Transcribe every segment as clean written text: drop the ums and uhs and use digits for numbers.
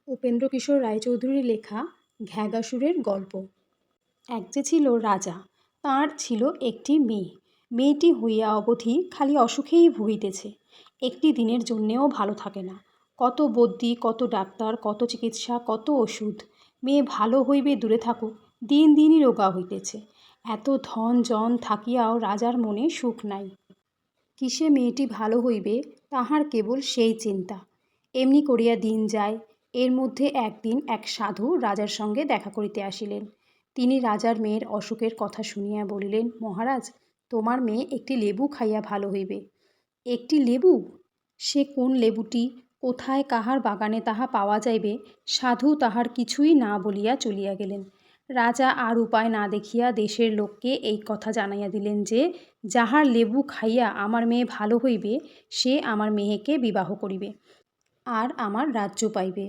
উপেন্দ্রকিশোর রায়চৌধুরীর লেখা ঘ্যাগাসুরের গল্প। এক যে ছিল রাজা, তাঁর ছিল একটি মেয়ে। মেয়েটি হইয়া অবধি খালি অসুখেই ভুগিতেছে, একটি দিনের জন্যেও ভালো থাকে না। কত বদ্যি, কত ডাক্তার, কত চিকিৎসা, কত ওষুধ। মেয়ে ভালো হইবে দূরে থাকুক, দিন দিনই রোগা হইতেছে। এত ধন জন থাকিয়াও রাজার মনে সুখ নাই। কিসে মেয়েটি ভালো হইবে তাহার কেবল সেই চিন্তা। এমনি করিয়া দিন যায়। এর মধ্যে একদিন এক সাধু রাজার সঙ্গে দেখা করিতে আসিলেন। তিনি রাজার মেয়ের অসুখের কথা শুনিয়া বলিলেন, মহারাজ, তোমার মেয়ে একটি লেবু খাইয়া ভালো হইবে। একটি লেবু? সে কোন লেবুটি, কোথায় কাহার বাগানে তাহা পাওয়া যাইবে? সাধু তাহার কিছুই না বলিয়া চলিয়া গেলেন। রাজা আর উপায় না দেখিয়া দেশের লোককে এই কথা জানাইয়া দিলেন যে, যাহার লেবু খাইয়া আমার মেয়ে ভালো হইবে, সে আমার মেয়েকে বিবাহ করিবে আর আমার রাজ্য পাইবে।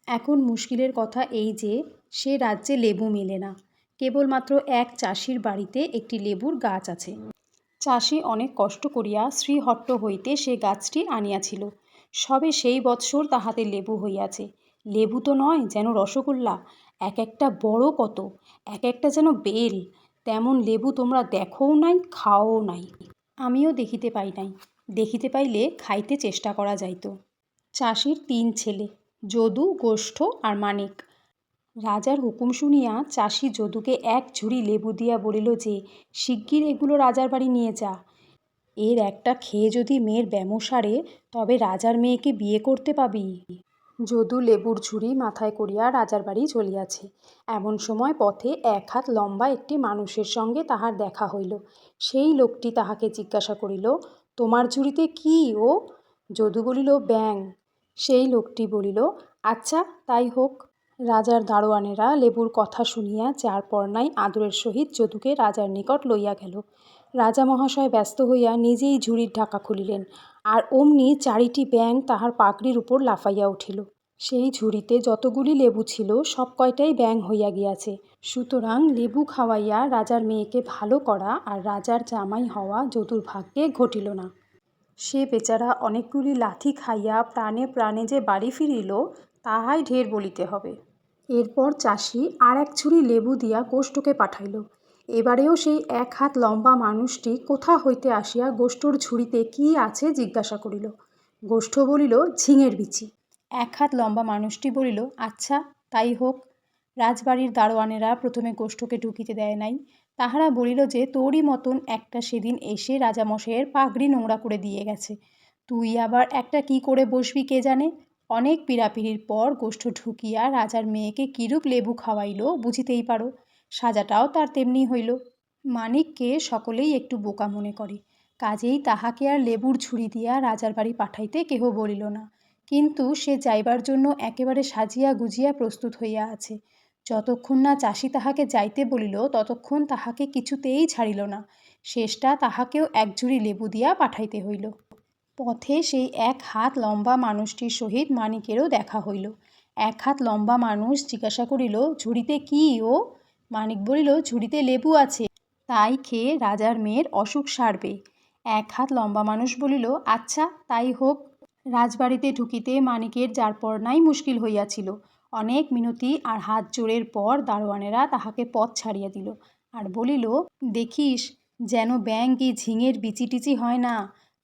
এখন মুশকিলের কথা এই যে, সে রাজ্যে লেবু মেলে না। কেবলমাত্র এক চাষির বাড়িতে একটি লেবুর গাছ আছে। চাষি অনেক কষ্ট করিয়া শ্রীহট্ট হইতে সে গাছটি আনিয়াছিল। সবে সেই বৎসর তাহাতে লেবু হইয়াছে। লেবু তো নয়, যেন রসগোল্লা। এক একটা বড় কত, এক একটা যেন বেল। তেমন লেবু তোমরা দেখোও নাই, খাওও নাই। আমিও দেখিতে পাই নাই। দেখিতে পাইলে খাইতে চেষ্টা করা যাইত। চাষির ৩ ছেলে, যদু, গোষ্ঠ আর মানিক। রাজার হুকুম শুনিয়া চাষি যদুকে এক ঝুড়ি লেবু দিয়া বলিল যে, শিগগির এগুলো রাজার বাড়ি নিয়ে যা। এর একটা খেয়ে যদি মেয়ের ব্যামো সারে, তবে রাজার মেয়েকে বিয়ে করতে পাবি। যদু লেবুর ঝুড়ি মাথায় করিয়া রাজার বাড়ি চলিয়াছে। এমন সময় পথে ১ হাত লম্বা একটি মানুষের সঙ্গে তাহার দেখা হইল। সেই লোকটি তাহাকে জিজ্ঞাসা করিল, তোমার ঝুড়িতে কি ও? যদু বলিল, ব্যাঙ। সেই লোকটি বলিল, আচ্ছা, তাই হোক। রাজার দারোয়ানেরা লেবুর কথা শুনিয়া যার পর নাই আদরের সহিত যদুকে রাজার নিকট লইয়া গেল। রাজা মহাশয় ব্যস্ত হইয়া নিজেই ঝুড়ির ঢাকা খুলিলেন, আর অমনি ৪টি ব্যাঙ তাহার পাগড়ির উপর লাফাইয়া উঠিল। সেই ঝুড়িতে যতগুলি লেবু ছিল সব কয়টাই ব্যাঙ হইয়া গিয়াছে। সুতরাং লেবু খাওয়াইয়া রাজার মেয়েকে ভালো করা আর রাজার জামাই হওয়া যদুর ভাগ্যে ঘটিল না। সে বেচারা অনেকগুলি লাথি খাইয়া প্রাণে প্রাণে যে বাড়ি ফিরিল, তাহাই ঢের বলিতে হবে। এরপর চাষি আর এক ঝুড়ি লেবু দিয়া গোষ্ঠকে পাঠাইল। এবারেও সেই ১ হাত লম্বা মানুষটি কোথা হইতে আসিয়া গোষ্ঠর ঝুড়িতে কি আছে জিজ্ঞাসা করিল। গোষ্ঠ বলিল, ঝিঙের বিচি। ১ হাত লম্বা মানুষটি বলিল, আচ্ছা, তাই হোক। রাজবাড়ির দারোয়ানেরা প্রথমে গোষ্ঠকে ঢুকিতে দেয় নাই। তাহারা বলিল যে, তোরই মতন একটা সেদিন এসে রাজামশাইয়ের পাগড়ি নোংরা করে দিয়ে গেছে। তুই আবার একটা কি করে বসবি কে জানে। অনেক পীড়াপিড়ির পর গোষ্ঠ ঢুকিয়া রাজার মেয়েকে কিরূপ লেবু খাওয়াইল বুঝিতেই পারো। সাজাটাও তার তেমনি হইল। মানিককে সকলেই একটু বোকা মনে করে, কাজেই তাহাকে আর লেবুর ঝুড়ি দিয়া রাজার বাড়ি পাঠাইতে কেহ বলিল না। কিন্তু সে যাইবার জন্য একেবারে সাজিয়া গুজিয়া প্রস্তুত হইয়া আছে। যতক্ষণ না চাষি তাহাকে যাইতে বলিল, ততক্ষণ তাহাকে কিছুতেই ছাড়িল না। শেষটা তাহাকেও এক ঝুড়ি লেবু দিয়া পাঠাইতে হইল। পথে সেই ১ হাত লম্বা মানুষটির সহিত মানিকেরও দেখা হইল। ১ হাত লম্বা মানুষ জিজ্ঞাসা করিল, ঝুড়িতে কি ও? মানিক বলিল, ঝুড়িতে লেবু আছে, তাই খেয়ে রাজার মেয়ের অসুখ সারবে। ১ হাত লম্বা মানুষ বলিল, আচ্ছা, তাই হোক। রাজবাড়িতে ঢুকিতে মানিকের যার পর নাই মুশকিল হইয়াছিল। অনেক মিনতি আর হাত জোড়ের পর দারোয়ানেরা তাহাকে পথ ছাড়িয়া দিল, আর বলিল, দেখিস যেন ব্যাঙ কি ঝিঙের বিচিটিচি হয় না,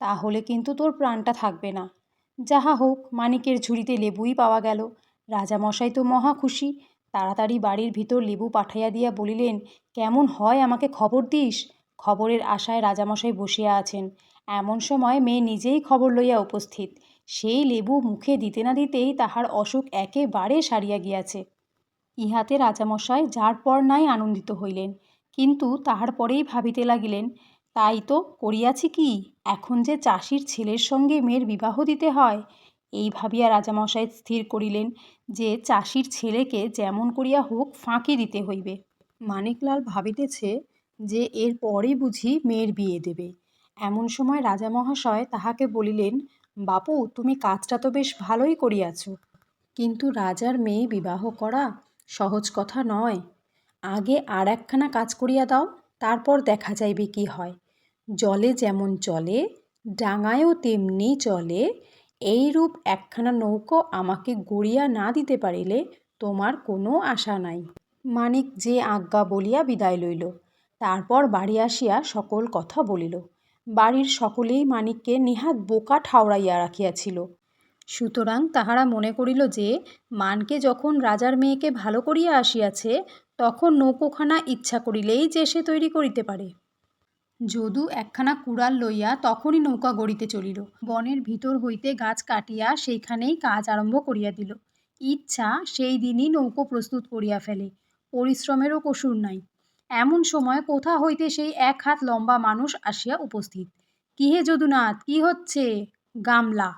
তাহলে কিন্তু তোর প্রাণটা থাকবে না। যাহা হোক, মানিকের ঝুড়িতে লেবুই পাওয়া গেল। রাজামশাই তো মহা খুশি। তাড়াতাড়ি বাড়ির ভিতর লেবু পাঠাইয়া দিয়া বলিলেন, কেমন হয় আমাকে খবর দিস। খবরের আশায় রাজামশাই বসিয়া আছেন। এমন সময় মেয়ে নিজেই খবর লইয়া উপস্থিত। সেই লেবু মুখে দিতে না দিতেই তাহার অসুখ একেবারে সারিয়া গিয়াছে। ইহাতে রাজামশাই যার পর নাই আনন্দিত হইলেন, কিন্তু তাহার পরেই ভাবিতে লাগিলেন, তাই তো করিয়াছি কি, এখন যে চাষির ছেলের সঙ্গে মেয়ের বিবাহ দিতে হয়। এই ভাবিয়া রাজামশাই স্থির করিলেন যে চাষির ছেলেকে যেমন করিয়া হোক ফাঁকি দিতে হইবে। মানিকলাল ভাবিতেছে যে এর পরই বুঝি মেয়ের বিয়ে দেবে। এমন সময় রাজামহাশয় তাহাকে বলিলেন, বাপু, তুমি কাজটা তো বেশ ভালোই করিয়াছ, কিন্তু রাজার মেয়ে বিবাহ করা সহজ কথা নয়। আগে আর একখানা কাজ করিয়া দাও, তারপর দেখা যাইবে কি হয়। জলে যেমন চলে, ডাঙায়ও তেমনি চলে, এইরূপ একখানা নৌকো আমাকে গড়িয়া না দিতে পারিলে তোমার কোনো আশা নাই। মানিক যে আজ্ঞা বলিয়া বিদায় লইল। তারপর বাড়ি আসিয়া সকল কথা বলিল। বাড়ির সকলেই মানিককে নেহাত বোকা ঠাউরাইয়া রাখিয়াছিল। সুতরাং তাহারা মনে করিল যে মানকে যখন রাজার মেয়েকে ভালো করিয়া আসিয়াছে, তখন নৌকোখানা ইচ্ছা করিলেই যে সে তৈরি করিতে পারে। যদু একখানা কুড়াল লইয়া তখনই নৌকা গড়িতে চলিল। বনের ভিতর হইতে গাছ কাটিয়া সেইখানেই কাজ আরম্ভ করিয়া দিল। ইচ্ছা সেই দিনই নৌকো প্রস্তুত করিয়া ফেলে, পরিশ্রমেরও কসুর নাই। এমন সময় কোথা হইতে সেই 1 হাত লম্বা মানুষ আসিয়া উপস্থিত। কি হে যদুনাথ, কি হচ্ছে? গামলা।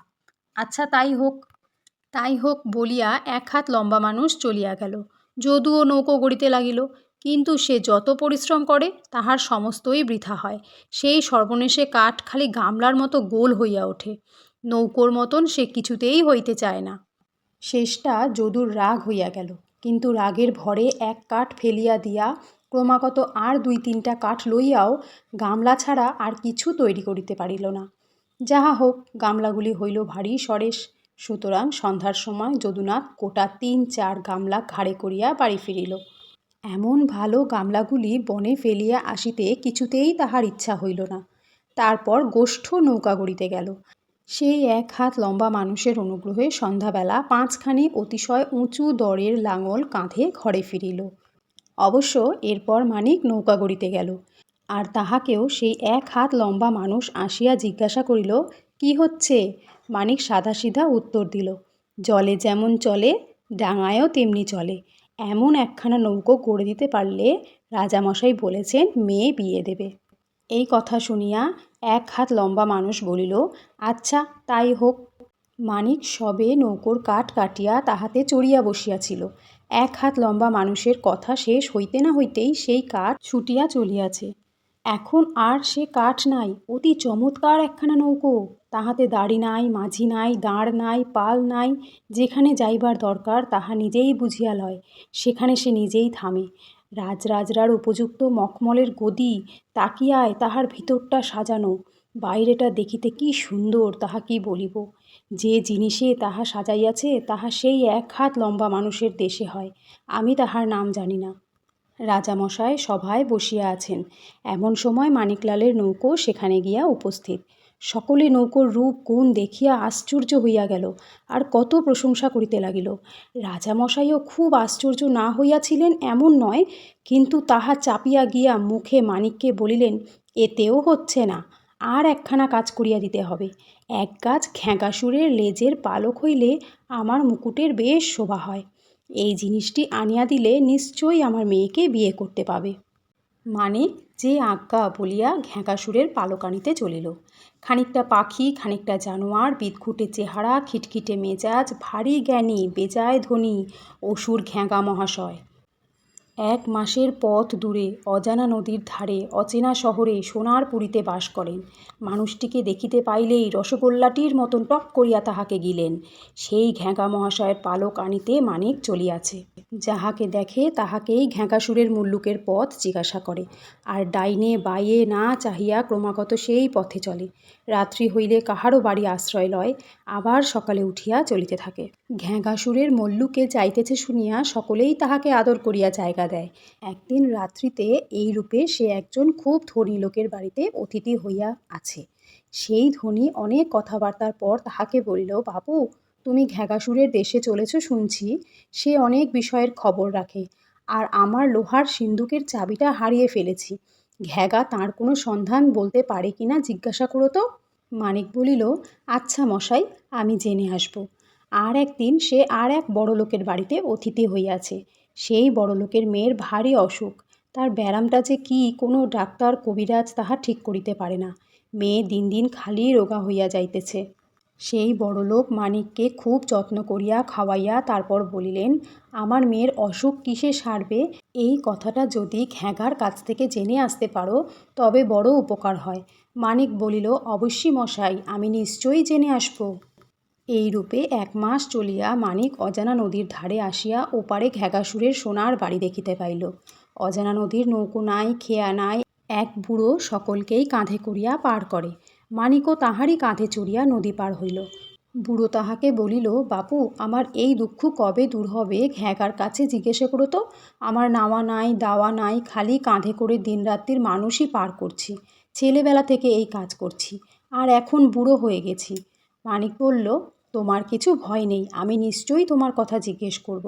আচ্ছা তাই হোক বলিয়া 1 হাত লম্বা মানুষ চলিয়া গেল। যদুও নৌকো গড়িতে লাগিল, কিন্তু সে যত পরিশ্রম করে তাহার সমস্তই বৃথা হয়। সেই সর্বনেশে কাঠ খালি গামলার মতো গোল হইয়া ওঠে। নৌকোর মতন সে কিছুতেই হইতে চায় না। শেষটা যদুর রাগ হইয়া গেল, কিন্তু রাগের ভরে এক কাঠ ফেলিয়া দিয়া ক্রমাগত আর 2-3টা কাঠ লইয়াও গামলা ছাড়া আর কিছু তৈরি করিতে পারিল না। যাহা হোক, গামলাগুলি হইল ভারী সরেস। সুতরাং সন্ধ্যার সময় যদুনাথ গোটা 3-4 গামলা ঘাড়ে করিয়া বাড়ি ফিরিল। এমন ভালো গামলাগুলি বনে ফেলিয়া আসিতে কিছুতেই তাহার ইচ্ছা হইল না। তারপর গোষ্ঠ নৌকা গড়িতে গেল। সেই 1 হাত লম্বা মানুষের অনুগ্রহে সন্ধ্যাবেলা 5খানি অতিশয় উঁচু দরের লাঙল কাঁধে ঘরে ফিরিল। অবশ্য এরপর মানিক নৌকা গড়িতে গেল, আর তাহাকেও সেই 1 হাত লম্বা মানুষ আসিয়া জিজ্ঞাসা করিল, কি হচ্ছে? মানিক সাদাসিধা উত্তর দিল, জলে যেমন চলে ডাঙায়ও তেমনি চলে। এমন একখানা নৌকো গড়ে দিতে পারলে রাজামশাই বলেছেন মেয়ে বিয়ে দেবে। এই কথা শুনিয়া 1 হাত লম্বা মানুষ বলিল, আচ্ছা তাই হোক। মানিক সবে নৌকোর কাঠ কাটিয়া তাহাতে চড়িয়া বসিয়াছিল। 1 হাত লম্বা মানুষের কথা শেষ হইতে না হইতেই সেই কাঠ ছুটিয়া চলিয়াছে। এখন আর সে কাঠ নাই, অতি চমৎকার একখানা নৌকো। তাহাতে দাড়ি নাই, মাঝি নাই, দাঁড় নাই, পাল নাই। যেখানে যাইবার দরকার তাহা নিজেই বুঝিয়া লয়, সেখানে সে নিজেই থামে। রাজরাজরার উপযুক্ত মখমলের গদি, তাকিয়ায় তাহার ভিতরটা সাজানো। বাইরেটা দেখিতে কি সুন্দর তাহা কি বলিব। যে জিনিসে তাহা সাজাইয়াছে তাহা সেই 1 হাত লম্বা মানুষের দেশে হয়। আমি তাহার নাম জানি না। রাজামশাই সভায় বসিয়া আছেন। এমন সময় মানিকলালের নৌকো সেখানে গিয়া উপস্থিত। সকলে নৌকোর রূপ গুণ দেখিয়া আশ্চর্য হইয়া গেল, আর কত প্রশংসা করিতে লাগিল। রাজামশাইও খুব আশ্চর্য না হইয়াছিলেন এমন নয়, কিন্তু তাহা চাপিয়া গিয়া মুখে মানিককে বলিলেন, এতেও হচ্ছে না, আর একখানা কাজ করিয়া দিতে হবে। 1 গাছ ঘ্যাঁগাসুরের লেজের পালক হইলে আমার মুকুটের বেশ শোভা হয়। এই জিনিসটি আনিয়া দিলে নিশ্চয়ই আমার মেয়েকে বিয়ে করতে পাবে। মানিক যে আজ্ঞা বলিয়া ঘ্যাঁগাসুরের পালক আনিতে চলিল। খানিকটা পাখি, খানিকটা জানোয়ার, বিদঘুটে চেহারা, খিটখিটে মেজাজ, ভারী জ্ঞানী, বেজায় ধনী, অসুর ঘ্যাঁগা মহাশয়। 1 মাসের পথ দূরে অজানা নদীর ধারে অচেনা শহরে সোনার পুরীতে বাস করেন। মানুষটিকে দেখিতে পাইলেই রসগোল্লাটির মতন টক করিয়া তাহাকে গিলেন। সেই ঘ্যাঁগা মহাশয়ের পালক আনিতে মানিক চলিয়াছে। যাহাকে দেখে তাহাকেই ঘ্যাঁগাসুরের মুল্লুকের পথ জিজ্ঞাসা করে, আর ডাইনে বাইয়ে না চাহিয়া ক্রমাগত সেই পথে চলে। রাত্রি হইলে কাহারও বাড়ি আশ্রয় লয়, আবার সকালে উঠিয়া চলিতে থাকে। ঘ্যাঁগাসুরের মল্লুকে যাইতেছে শুনিয়া সকলেই তাহাকে আদর করিয়া জায়গা দেয়। একদিন রাত্রিতে এই রূপে সে একজন খুব ধনী লোকের বাড়িতে অতিথি হইয়া আছে। সেই ধনী অনেক কথাবার্তার পর তাহাকে বলিল, বাবু, তুমি ঘ্যাঁগাসুরের দেশে চলেছ শুনছি। সে অনেক বিষয়ের খবর রাখে, আর আমার লোহার সিন্দুকের চাবিটা হারিয়ে ফেলেছি। ঘ্যাঁগা তাঁর কোনো সন্ধান বলতে পারে কিনা জিজ্ঞাসা করো তো। মানিক বলিল, আচ্ছা মশাই, আমি জেনে আসব। আর একদিন সে আর এক বড়লোকের বাড়িতে অতিথি হইয়াছে। সেই বড়লোকের মেয়ের ভারী অসুখ। তার ব্যারামটা যে কি কোনো ডাক্তার কবিরাজ তাহা ঠিক করিতে পারে না। মেয়ে দিন দিন খালি রোগা হইয়া যাইতেছে। সেই বড়লোক মানিককে খুব যত্ন করিয়া খাওয়াইয়া তারপর বলিলেন, আমার মেয়ের অসুখ কিসে সারবে, এই কথাটা যদি ঘ্যাঁগার কাছ থেকে জেনে আসতে পারো তবে বড় উপকার হয়। মানিক বলিল, অবশ্যই মশাই, আমি নিশ্চয়ই জেনে আসব। এই রূপে 1 মাস চলিয়া মানিক অজানা নদীর ধারে আসিয়া ওপারে ঘ্যাঁগাসুরের সোনার বাড়ি দেখিতে পাইল। অজানা নদীর নৌকো নাই, খেয়া নাই। এক বুড়ো সকলকেই কাঁধে করিয়া পার করে। মানিকও তাহারই কাঁধে চড়িয়া নদী পার হইল। বুড়ো তাহাকে বলিল, বাপু, আমার এই দুঃখ কবে দূর হবে ঘ্যাগার কাছে জিজ্ঞেসে করো তো। আমার নাওয়া নাই দাওয়া নাই, খালি কাঁধে করে দিনরাত্রির মানুষই পার করছি। ছেলেবেলা থেকে এই কাজ করছি, আর এখন বুড়ো হয়ে গেছি। মানিক বলল, তোমার কিছু ভয় নেই, আমি নিশ্চয়ই তোমার কথা জিজ্ঞেস করব।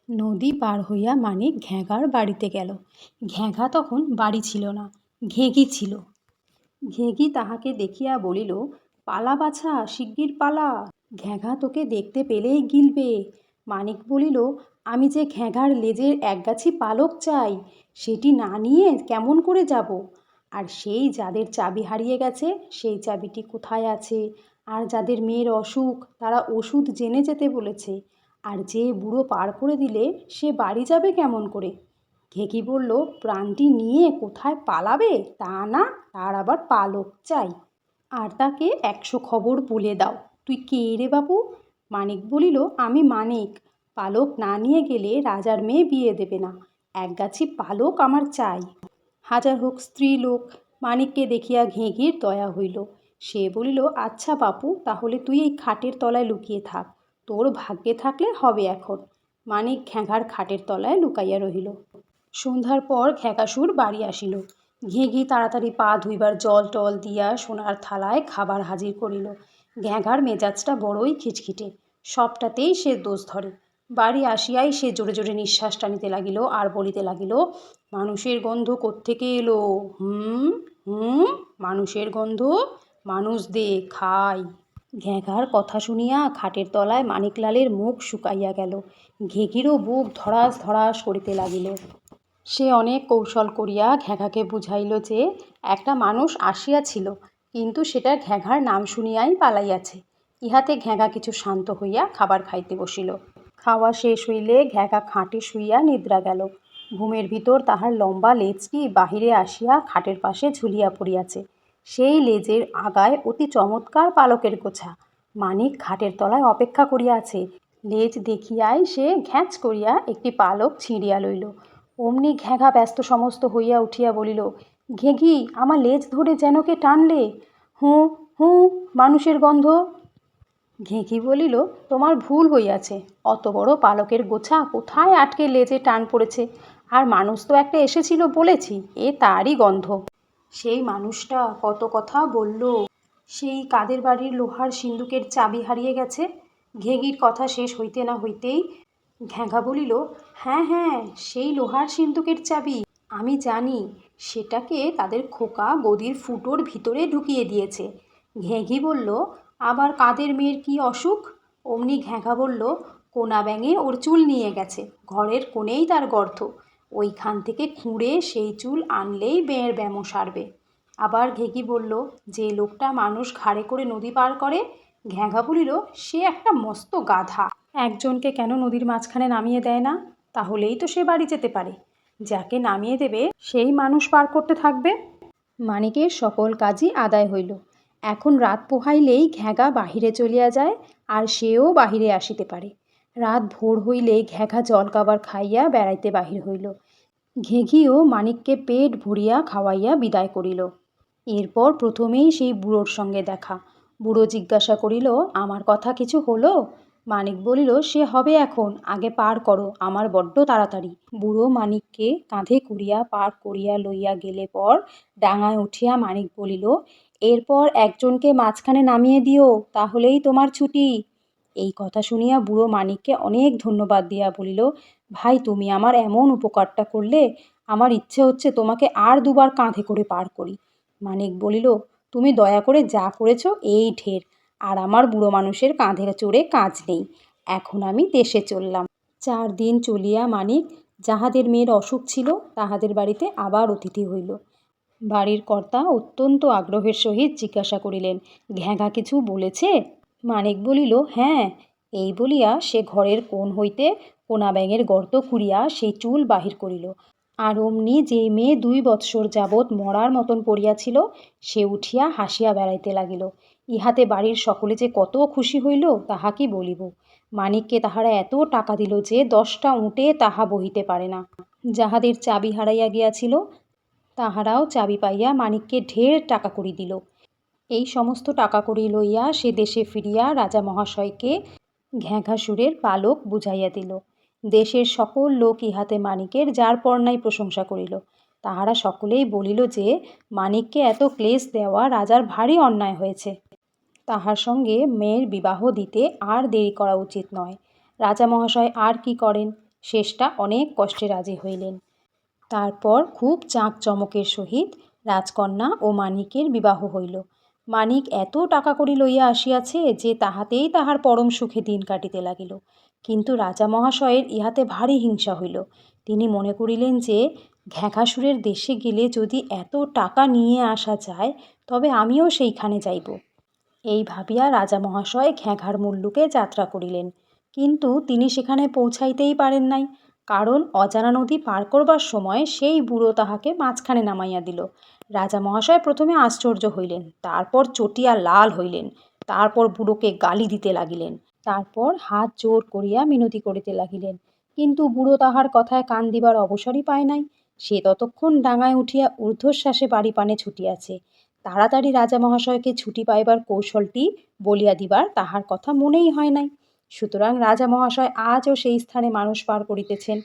নদী পার হইয়া মানিক ঘ্যাগার বাড়িতে গেল। ঘ্যাগা তখন বাড়ি ছিল না, ঘেঘি ছিল। ঘেঘি তাহাকে দেখিয়া বলিল, পালা বাছা, শিগগির পালা, ঘ্যাঘা তোকে দেখতে পেলেই গিলবে। মানিক বলিল, আমি যে ঘ্যাঘার লেজের একগাছি পালক চাই, সেটি না নিয়ে কেমন করে যাব? আর সেই যাদের চাবি হারিয়ে গেছে সেই চাবিটি কোথায় আছে, আর যাদের মেয়ের অসুখ তারা ওষুধ জেনে যেতে বলেছে, আর যে বুড়ো পার করে দিলে সে বাড়ি যাবে কেমন করে? ঘেঘি বলল, প্রাণটি নিয়ে কোথায় পালাবে তা না, তার আবার পালক চাই, আর তাকে 100 খবর বলে দাও। তুই কে রে বাপু? মানিক বলিল, আমি মানিক। পালক না নিয়ে গেলে রাজার মেয়ে বিয়ে দেবে না। একগাছি পালক আমার চাই। হাজার হোক স্ত্রী লোক। মানিককে দেখিয়া ঘেঘির দয়া হইল। সে বলিল, আচ্ছা বাপু, তাহলে তুই এই খাটের তলায় লুকিয়ে থাক, তোর ভাগ্যে থাকলে হবে এখন। মানিক ঘ্যাঘার খাটের তলায় লুকাইয়া রহিল। সন্ধ্যার পর ঘ্যাগাসুর বাড়ি আসিল। ঘেঘি তাড়াতাড়ি পা ধুইবার জল টল দিয়া সোনার থালায় খাবার হাজির করিল। ঘ্যাঘার মেজাজটা বড়ই খিটখিটে, সবটাতেই সে দোষ ধরে। বাড়ি আসিয়াই সে জোরে জোরে নিঃশ্বাস টানিতে লাগিল আর বলিতে লাগিল, মানুষের গন্ধ কোত্থেকে এলো? হুম হুম, মানুষের গন্ধ, মানুষ দে খাই। ঘ্যাঘার কথা শুনিয়া খাটের তলায় মানিকলালের মুখ শুকাইয়া গেল। ঘেঘিরও বুক ধড়াস ধড়াস করিতে লাগিল। সে অনেক কৌশল করিয়া ঘ্যাঘাকে বুঝাইল যে একটা মানুষ আসিয়াছিল, কিন্তু সেটা ঘ্যাঘার নাম শুনিয়াই পালাইয়াছে। ইহাতে ঘ্যাঘা কিছু শান্ত হইয়া খাবার খাইতে বসিল। খাওয়া শেষ হইলে ঘ্যাঘা খাটে শুইয়া নিদ্রা গেল। ঘুমের ভিতর তাহার লম্বা লেজটি বাহিরে আসিয়া খাটের পাশে ঝুলিয়া পড়িয়াছে। সেই লেজের আগায় অতি চমৎকার পালকের গোছা। মানিক খাটের তলায় অপেক্ষা করিয়া আছে। লেজ দেখিয়াই সে ঘ্যাঁচ করিয়া একটি পালক ছিঁড়িয়া লইল। অমনি ঘ্যাঘা ব্যস্ত সমস্ত হইয়া উঠিয়া বলিল, ঘেঘি, আমার লেজ ধরে যেন কে টানলে। হুঁ হুঁ, মানুষের গন্ধ। ঘেঘি বলিল, তোমার ভুল হইয়াছে, অত বড় পালকের গোছা কোথায় আটকে লেজে টান পড়েছে? আর মানুষ তো একটা এসেছিল বলেছি, এ তারই গন্ধ। সেই মানুষটা কত কথা বলল, সেই কাদের বাড়ির লোহার সিন্দুকের চাবি হারিয়ে গেছে। ঘেঘির কথা শেষ হইতে না হইতেই ঘ্যাঘা বলিল, হ্যাঁ হ্যাঁ, সেই লোহার সিন্দুকের চাবি আমি জানি, সেটাকে তাদের খোকা গদির ফুটোর ভিতরে ঢুকিয়ে দিয়েছে। ঘেঘি বলল, আবার কাদের মেয়ের কি অসুখ? অমনি ঘ্যাঘা বলল, কোনা ব্যাঙে ওর চুল নিয়ে গেছে, ঘরের কোণেই তার গর্ত, ওইখান থেকে খুঁড়ে সেই চুল আনলেই মেয়ের ব্যামো সারবে। আবার ঘেঘি বলল, যে লোকটা মানুষ ঘাড়ে করে নদী পার করে। ঘ্যাঘা বলিল, সে একটা মস্ত গাধা, একজনকে কেন নদীর মাঝখানে নামিয়ে দেয় না? তাহলেই তো সে বাড়ি যেতে পারে। যাকে নামিয়ে দেবে সেই মানুষ পার করতে থাকবে। মানিকের সকল কাজই আদায় হইল। এখন রাত পোহাইলেই ঘ্যাঘা বাহিরে চলিয়া যায়, আর সেও বাহিরে আসিতে পারে। রাত ভোর হইলে ঘ্যাঘা জলখাবার খাইয়া বেড়াইতে বাহির হইল। ঘেঘিও মানিককে পেট ভরিয়া খাওয়াইয়া বিদায় করিল। এরপর প্রথমেই সেই বুড়োর সঙ্গে দেখা। বুড়ো জিজ্ঞাসা করিল, আমার কথা কিছু হলো? মানিক বলিল, সে হবে এখন, আগে পার করো, আমার বড্ড তাড়াতাড়ি। বুড়ো মানিককে কাঁধে করিয়া পার করিয়া লইয়া গেলে পর ডাঙায় উঠিয়া মানিক বলিল, এরপর একজনকে মাঝখানে নামিয়ে দিও, তাহলেই তোমার ছুটি। এই কথা শুনিয়া বুড়ো মানিককে অনেক ধন্যবাদ দিয়া বলিল, ভাই, তুমি আমার এমন উপকারটা করলে, আমার ইচ্ছে হচ্ছে তোমাকে আর দুবার কাঁধে করে পার করি। মানিক বলিল, তুমি দয়া করে যা করেছ এই ঢের, আর আমার বুড়ো মানুষের কাঁধে চড়ে কাজ নেই, এখন আমি দেশে চললাম। 4 দিন চলিয়া মানিক যাহাদের মেয়ের অসুখ ছিল তাহাদের বাড়িতে আবার অতিথি হইল। বাড়ির কর্তা অত্যন্ত আগ্রহের সহিত জিজ্ঞাসা করিলেন, ঘ্যাঘা কিছু বলেছে? মানিক বলিল, হ্যাঁ। এই বলিয়া সে ঘরের কোণ হইতে কোনা ব্যাঙের গর্ত খুঁড়িয়া সেই চুল বাহির করিল। আর অমনি যে মেয়ে 2 বৎসর যাবৎ মরার মতন পড়িয়াছিল সে উঠিয়া হাসিয়া বেড়াইতে লাগিল। ইহাতে বাড়ির সকলে যে কত খুশি হইল তাহা কি বলিব। মানিককে তাহারা এত টাকা দিল যে 10টা উটে তাহা বহিতে পারে না। যাহাদের চাবি হারাইয়া গিয়াছিল তাহারাও চাবি পাইয়া মানিককে ঢের টাকা কড়ি দিল। এই সমস্ত টাকা কড়ি লইয়া সে দেশে ফিরিয়া রাজা মহাশয়কে ঘ্যাঘাসুরের পালক বুঝাইয়া দিল। দেশের সকল লোক ইহাতে মানিকের যার পর নাই প্রশংসা করিল। তাহারা সকলেই বলিল যে মানিককে এত ক্লেশ দেওয়া রাজার ভারী অন্যায় হয়েছে। তাহার সঙ্গে মেয়ের বিবাহ দিতে আর দেরি করা উচিত নয়। রাজা মহাশয় আর কি করেন, শেষটা অনেক কষ্টে রাজি হইলেন। তারপর খুব জাঁকজমকের সহিত রাজকন্যা ও মানিকের বিবাহ হইল। মানিক এত টাকা কড়ি লইয়া আসিয়াছে যে তাহাতেই তাহার পরম সুখে দিন কাটিতে লাগিল। কিন্তু রাজা মহাশয়ের ইহাতে ভারী হিংসা হইল। তিনি মনে করিলেন যে ঘ্যাঘাসুরের দেশে গেলে যদি এত টাকা নিয়ে আসা যায় তবে আমিও সেইখানে যাইব। এই ভাবিয়া রাজা মহাশয় ঘ্যাঘার মুল্লুকে যাত্রা করিলেন। কিন্তু তিনি সেখানে পৌঁছাইতেই পারেন নাই, কারণ অজানা নদী পার করবার সময় সেই বুড়ো তাহাকে মাঝখানে নামাইয়া দিল। রাজা মহাশয় প্রথমে আশ্চর্য হইলেন, তারপর চটিয়া লাল হইলেন, তারপর বুড়োকে গালি দিতে লাগিলেন, তারপর হাত জোর করিয়া মিনতি করিতে লাগিলেন। কিন্তু বুড়ো তাহার কথায় কান দিবার অবসরই পায় নাই। সে ততক্ষণ ডাঙায় উঠিয়া ঊর্ধ্বশ্বাসে বাড়ি পানে ছুটিয়াছে। তাড়াতাড়ি রাজা মহাশয়কে ছুটি পাইবার কৌশলটি বলিয়া দিবার তাহার কথা মনেই হয় নাই। সুতরাং রাজা মহাশয় আজও সেই স্থানে মানুষ পার করিতেছেন।